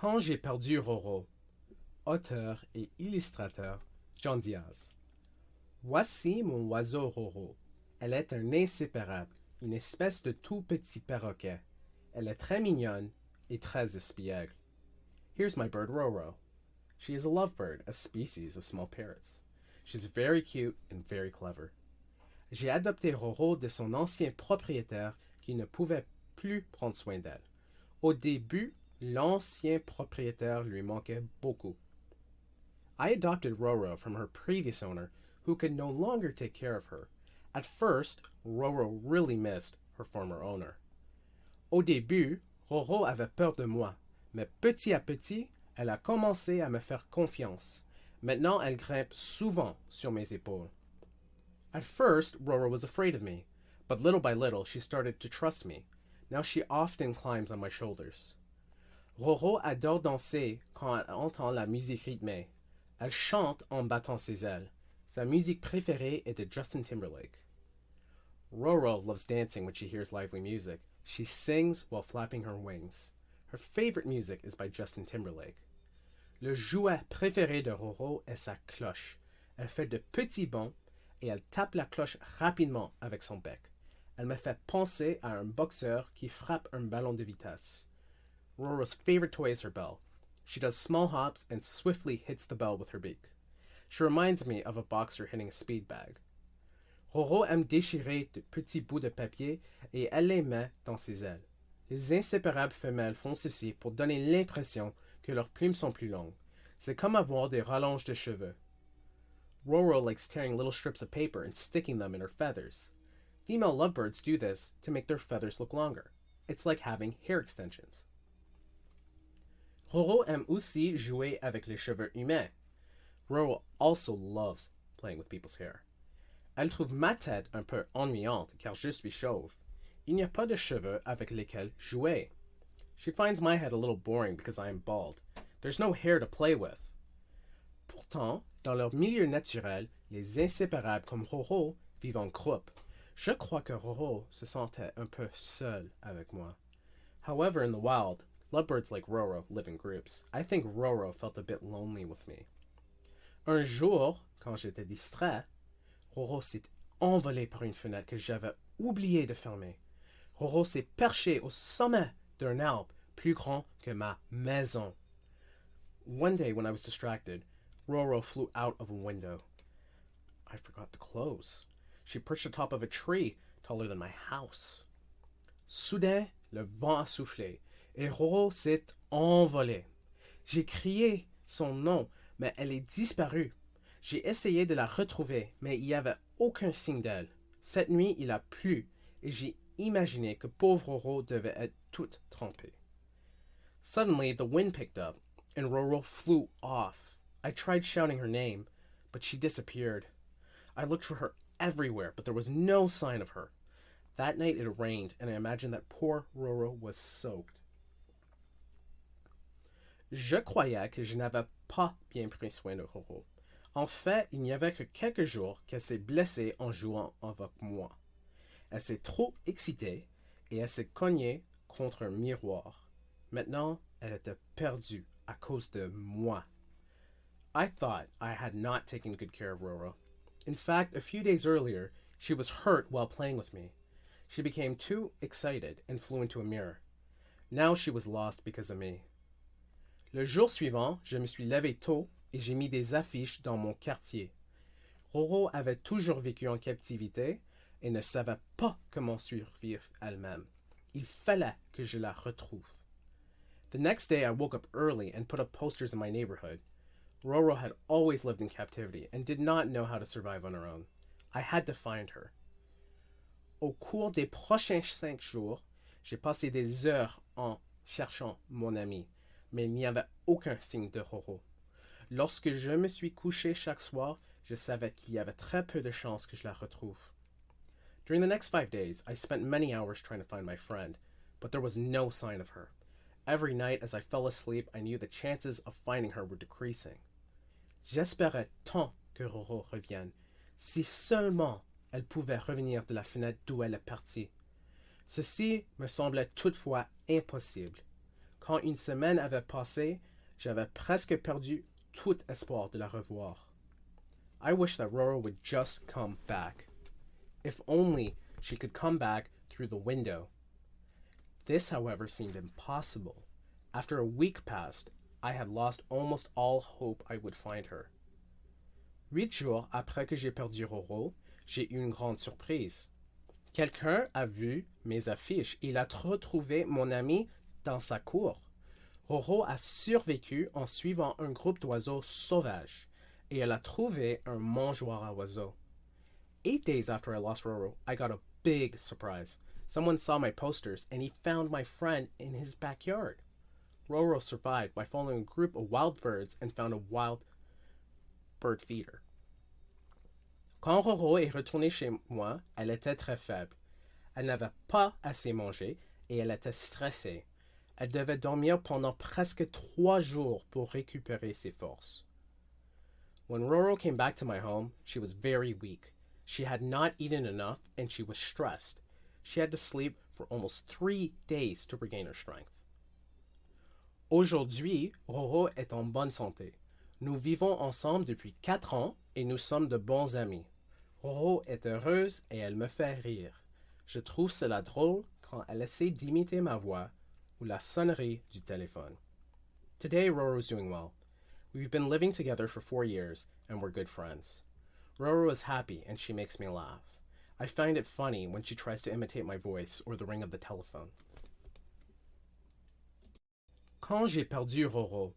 Quand j'ai perdu Roro, auteur et illustrateur John Diaz. Voici mon oiseau Roro. Elle est un inséparable, une espèce de tout petit perroquet. Elle est très mignonne et très espiègle. Here's my bird Roro. She is a lovebird, a species of small parrots. She's very cute and very clever. J'ai adopté Roro de son ancien propriétaire qui ne pouvait plus prendre soin d'elle. Au début, l'ancien propriétaire lui manquait beaucoup. I adopted Roro from her previous owner, who could no longer take care of her. At first, Roro really missed her former owner. Au début, Roro avait peur de moi, mais petit à petit, elle a commencé à me faire confiance. Maintenant, elle grimpe souvent sur mes épaules. At first, Roro was afraid of me, but little by little, she started to trust me. Now she often climbs on my shoulders. Roro adore danser quand elle entend la musique rythmée. Elle chante en battant ses ailes. Sa musique préférée est de Justin Timberlake. Roro loves dancing when she hears lively music. She sings while flapping her wings. Her favorite music is by Justin Timberlake. Le jouet préféré de Roro est sa cloche. Elle fait de petits bonds et elle tape la cloche rapidement avec son bec. Elle me fait penser à un boxeur qui frappe un ballon de vitesse. Roro's favorite toy is her bell. She does small hops and swiftly hits the bell with her beak. She reminds me of a boxer hitting a speed bag. Roro aime déchirer de petits bouts de papier et elle les met dans ses ailes. Les inséparables femelles font ceci pour donner l'impression que leurs plumes sont plus longues. C'est comme avoir des rallonges de cheveux. Roro likes tearing little strips of paper and sticking them in her feathers. Female lovebirds do this to make their feathers look longer. It's like having hair extensions. Roro aime aussi jouer avec les cheveux humains. Roro also loves playing with people's hair. Elle trouve ma tête un peu ennuyante car je suis chauve. Il n'y a pas de cheveux avec lesquels jouer. She finds my head a little boring because I am bald. There's no hair to play with. Pourtant, dans leur milieu naturel, les inséparables comme Roro vivent en groupe. Je crois que Roro se sentait un peu seul avec moi. However, in the wild, lovebirds like Roro live in groups. I think Roro felt a bit lonely with me. Un jour, quand j'étais distrait, Roro s'est envolé par une fenêtre que j'avais oublié de fermer. Roro s'est perché au sommet d'un arbre plus grand que ma maison. One day, when I was distracted, Roro flew out of a window. I forgot to close. She perched atop of a tree taller than my house. Soudain, le vent a soufflé et Roro s'est envolée. J'ai crié son nom, mais elle est disparue. J'ai essayé de la retrouver, mais il n'y avait aucun signe d'elle. Cette nuit, il a plu et j'ai imaginé que pauvre Roro devait être toute trempée. Suddenly, the wind picked up and Roro flew off. I tried shouting her name, but she disappeared. I looked for her everywhere, but there was no sign of her. That night it rained, and I imagined that poor Roro was soaked. Je croyais que je n'avais pas bien pris soin de Roro. En fait, il n'y avait que quelques jours qu'elle s'est blessée en jouant avec moi. Elle s'est trop excitée et elle s'est cognée contre un miroir. Maintenant, elle était perdue à cause de moi. I thought I had not taken good care of Roro. In fact, a few days earlier, she was hurt while playing with me. She became too excited and flew into a mirror. Now she was lost because of me. Le jour suivant, je me suis levé tôt et j'ai mis des affiches dans mon quartier. Roro avait toujours vécu en captivité et ne savait pas comment survivre elle-même. Il fallait que je la retrouve. The next day, I woke up early and put up posters in my neighborhood. Roro had always lived in captivity and did not know how to survive on her own. I had to find her. Au cours des prochains 5 jours, j'ai passé des heures en cherchant mon ami, mais il n'y avait aucun signe de Roro. Lorsque je me suis couché chaque soir, je savais qu'il y avait très peu de chances que je la retrouve. During the next 5 days, I spent many hours trying to find my friend, but there was no sign of her. Every night as I fell asleep, I knew the chances of finding her were decreasing. J'espérais tant que Roro revienne. Si seulement elle pouvait revenir de la fenêtre d'où elle est partie. Ceci me semblait toutefois impossible. Quand une semaine avait passé, j'avais presque perdu tout espoir de la revoir. I wish that Roro would just come back. If only she could come back through the window. This, however, seemed impossible. After a week passed, I had lost almost all hope I would find her. 8 jours après que j'ai perdu Roro, j'ai eu une grande surprise. Quelqu'un a vu mes affiches et il a retrouvé mon ami dans sa cour. Roro a survécu en suivant un groupe d'oiseaux sauvages et elle a trouvé un mangeoire à oiseaux. 8 days after I lost Roro, I got a big surprise. Someone saw my posters and he found my friend in his backyard. Roro survived by following a group of wild birds and found a wild bird feeder. Quand Roro est retournée chez moi, elle était très faible. Elle n'avait pas assez mangé et elle était stressée. Elle devait dormir pendant presque 3 jours pour récupérer ses forces. When Roro came back to my home, she was very weak. She had not eaten enough and she was stressed. She had to sleep for almost 3 days to regain her strength. Aujourd'hui, Roro est en bonne santé. Nous vivons ensemble depuis 4 ans et nous sommes de bons amis. Roro est heureuse et elle me fait rire. Je trouve cela drôle quand elle essaie d'imiter ma voix ou la sonnerie du téléphone. Today, Roro's doing well. We've been living together for 4 years and we're good friends. Roro is happy and she makes me laugh. I find it funny when she tries to imitate my voice or the ring of the telephone. Quand j'ai perdu Roro,